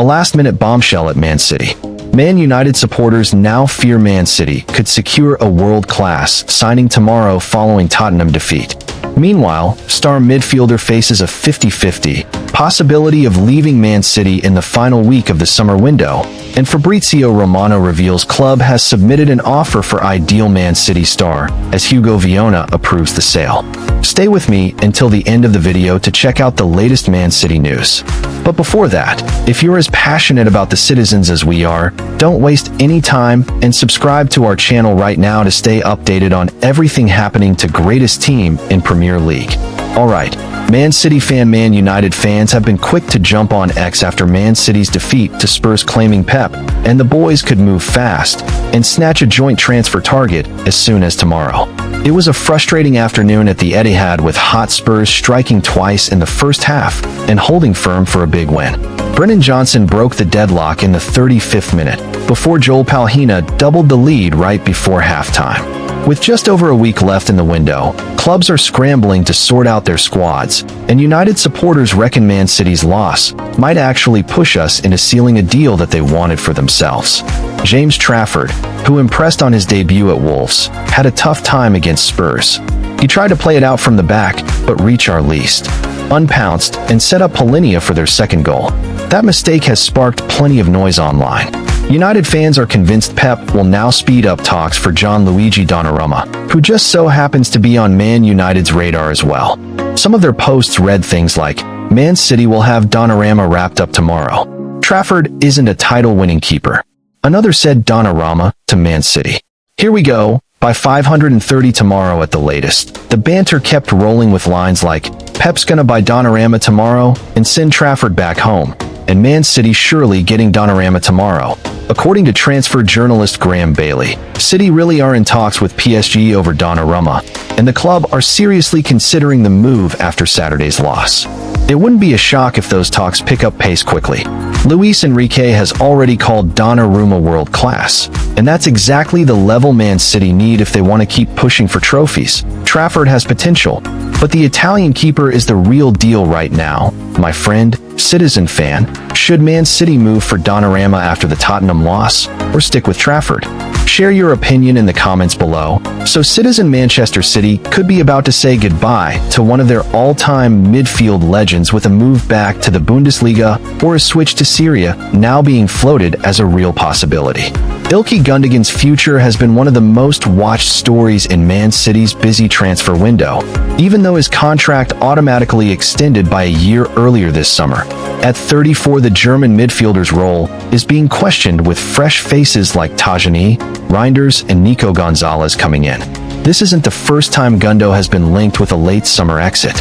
A last-minute bombshell at Man City. Man United supporters now fear Man City could secure a world-class signing tomorrow following Tottenham defeat. Meanwhile, star midfielder faces a 50-50 possibility of leaving Man City in the final week of the summer window, and Fabrizio Romano reveals club has submitted an offer for ideal Man City star as Hugo Viana approves the sale. Stay with me until the end of the video to check out the latest Man City news. But before that, if you're as passionate about the citizens as we are, don't waste any time and subscribe to our channel right now to stay updated on everything happening to greatest team in Premier League. Alright, Man City Man United fans have been quick to jump on X after Man City's defeat to Spurs, claiming Pep and the boys could move fast and snatch a joint transfer target as soon as tomorrow. It was a frustrating afternoon at the ETIHAD with hot Spurs striking twice in the first half and holding firm for a big win. Brennan Johnson broke the deadlock in the 35th minute before Joel Palhinha doubled the lead right before halftime. With just over a week left in the window, clubs are scrambling to sort out their squads, and United supporters reckon Man City's loss might actually push us into sealing a deal that they wanted for themselves. James Trafford, who impressed on his debut at Wolves, had a tough time against Spurs. He tried to play it out from the back, but Richarlison unpounced and set up Palhinha for their second goal. That mistake has sparked plenty of noise online. United fans are convinced Pep will now speed up talks for Gianluigi Donnarumma, who just so happens to be on Man United's radar as well. Some of their posts read things like, Man City will have Donnarumma wrapped up tomorrow. Trafford isn't a title-winning keeper. Another said Donnarumma to Man City. Here we go, by 530 tomorrow at the latest. The banter kept rolling with lines like, Pep's gonna buy Donnarumma tomorrow and send Trafford back home, and Man City surely getting Donnarumma tomorrow. According to transfer journalist Graham Bailey, City really are in talks with PSG over Donnarumma, and the club are seriously considering the move after Saturday's loss. It wouldn't be a shock if those talks pick up pace quickly. Luis Enrique has already called Donnarumma world-class, and that's exactly the level Man City need if they want to keep pushing for trophies. Trafford has potential, but the Italian keeper is the real deal right now, my friend, citizen fan. Should Man City move for Donnarumma after the Tottenham loss, or stick with Trafford? Share your opinion in the comments below. So citizen Manchester City could be about to say goodbye to one of their all-time midfield legends with a move back to the Bundesliga or a switch to Serie now being floated as a real possibility. Ilkay Gundogan's future has been one of the most watched stories in Man City's busy transfer window, even though his contract automatically extended by a year earlier this summer. At 34, the German midfielder's role is being questioned with fresh faces like Tajani, Reinders, and Nico Gonzalez coming in. This isn't the first time Gundo has been linked with a late summer exit.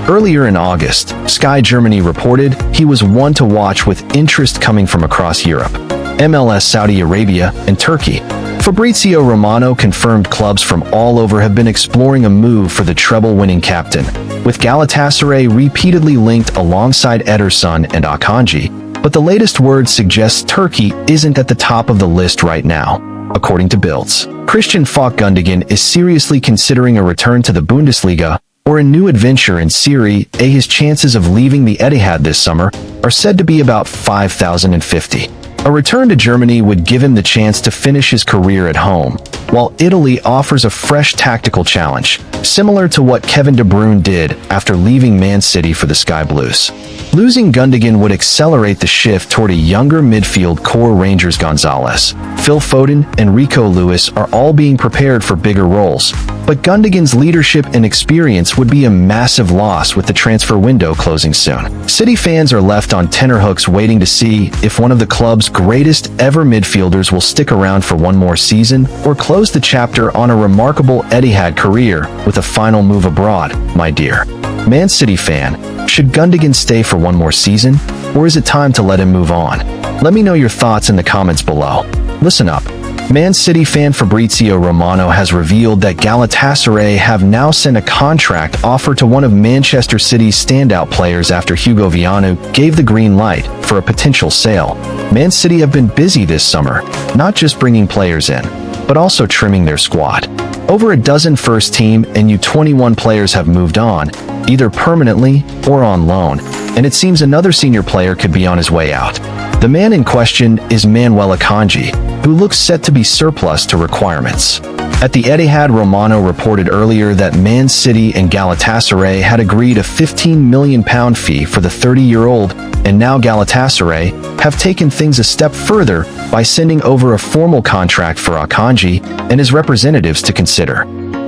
Earlier in August, Sky Germany reported he was one to watch with interest coming from across Europe, MLS, Saudi Arabia, and Turkey. Fabrizio Romano confirmed clubs from all over have been exploring a move for the treble-winning captain, with Galatasaray repeatedly linked alongside Ederson and Akanji, but the latest word suggests Turkey isn't at the top of the list right now, according to Bilds. Christian Gundogan is seriously considering a return to the Bundesliga or a new adventure in Serie A. His chances of leaving the ETIHAD this summer are said to be about 5,050. A return to Germany would give him the chance to finish his career at home, while Italy offers a fresh tactical challenge, similar to what Kevin De Bruyne did after leaving Man City for the Sky Blues. Losing Gundogan would accelerate the shift toward a younger midfield core. Rangers Gonzalez, Phil Foden, and Rico Lewis are all being prepared for bigger roles, but Gundogan's leadership and experience would be a massive loss with the transfer window closing soon. City fans are left on tenterhooks waiting to see if one of the club's greatest ever midfielders will stick around for one more season or close the chapter on a remarkable Etihad career with a final move abroad. My dear Man City fan, should Gundogan stay for one more season, or is it time to let him move on? Let me know your thoughts in the comments below. Listen up. Man City fan Fabrizio Romano has revealed that Galatasaray have now sent a contract offer to one of Manchester City's standout players after Hugo Viana gave the green light for a potential sale. Man City have been busy this summer, not just bringing players in, but also trimming their squad. Over a dozen first-team and U21 players have moved on, either permanently or on loan, and it seems another senior player could be on his way out. The man in question is Manuel Akanji, who looks set to be surplus to requirements. At the ETIHAD, Romano reported earlier that Man City and Galatasaray had agreed a £15 million fee for the 30-year-old, and now Galatasaray have taken things a step further by sending over a formal contract for Akanji and his representatives to consider.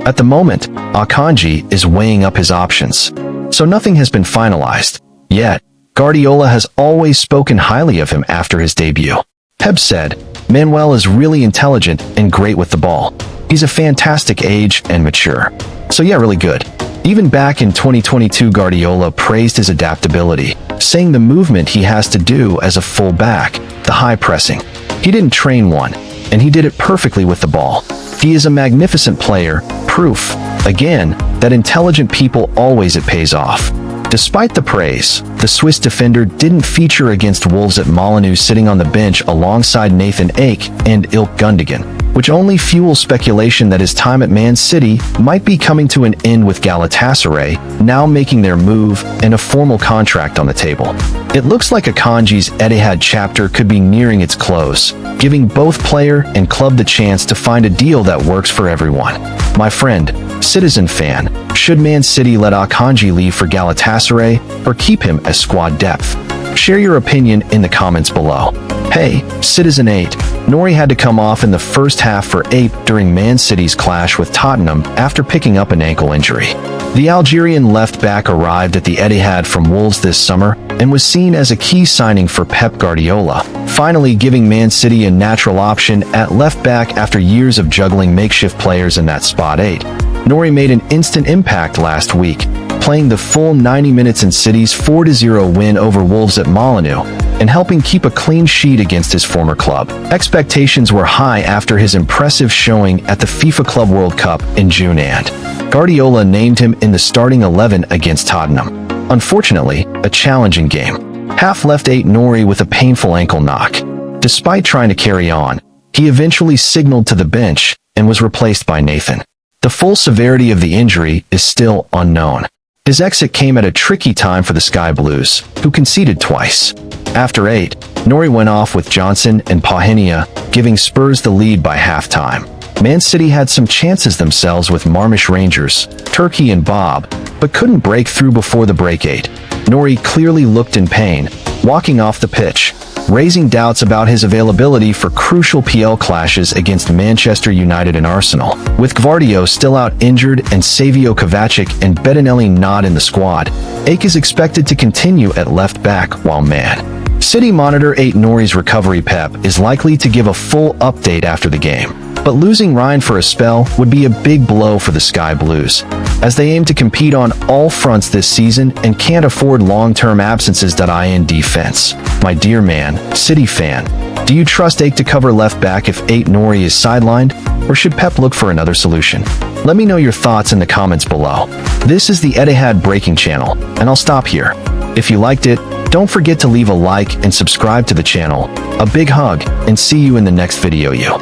At the moment, Akanji is weighing up his options, so nothing has been finalized. Yet, Guardiola has always spoken highly of him after his debut. Pep said, "Manuel is really intelligent and great with the ball. He's a fantastic age and mature. So yeah, really good." Even back in 2022, Guardiola praised his adaptability, saying the movement he has to do as a full-back, the high pressing. He didn't train one, and he did it perfectly with the ball. He is a magnificent player, proof, again, that intelligent people always it pays off. Despite the praise, the Swiss defender didn't feature against Wolves at Molineux, sitting on the bench alongside Nathan Ake and ilkay Gundogan, which only fuels speculation that his time at Man City might be coming to an end, with Galatasaray now making their move and a formal contract on the table. It looks like Akanji's ETIHAD chapter could be nearing its close, giving both player and club the chance to find a deal that works for everyone. My friend, citizen fan, should Man City let Akanji leave for Galatasaray or keep him as squad depth? Share your opinion in the comments below. Hey, Citizen 8, Nori had to come off in the first half for 8 during Man City's clash with Tottenham after picking up an ankle injury. The Algerian left-back arrived at the Etihad from Wolves this summer and was seen as a key signing for Pep Guardiola, finally giving Man City a natural option at left-back after years of juggling makeshift players in that spot. 8. Nori made an instant impact last week, playing the full 90 minutes in City's 4-0 win over Wolves at Molineux, and helping keep a clean sheet against his former club. Expectations were high after his impressive showing at the FIFA Club World Cup in June, and Guardiola named him in the starting 11 against Tottenham. Unfortunately, a challenging game. Half left 8 Nori with a painful ankle knock. Despite trying to carry on, he eventually signaled to the bench and was replaced by Nathan. The full severity of the injury is still unknown. His exit came at a tricky time for the Sky Blues, who conceded twice. After 8, Nori went off with Johnson and Pahenia, giving Spurs the lead by halftime. Man City had some chances themselves with Marmish Rangers, Turkey and Bob, but couldn't break through before the break. 8. Nori clearly looked in pain, walking off the pitch, raising doubts about his availability for crucial PL clashes against Manchester United and Arsenal. With Gvardiol still out injured and Savio Kovacic and Bettinelli not in the squad, Ake is expected to continue at left back while Man City monitor 8 Nori's recovery. Pep is likely to give a full update after the game, but losing Ryan for a spell would be a big blow for the Sky Blues, as they aim to compete on all fronts this season and can't afford long-term absences. In defense, my dear Man City fan, do you trust Ake to cover left back if 8 Nori is sidelined, or should Pep look for another solution? Let me know your thoughts in the comments below. This is the ETIHAD Breaking Channel, and I'll stop here. If you liked it, don't forget to leave a like and subscribe to the channel. A big hug, and see you in the next video.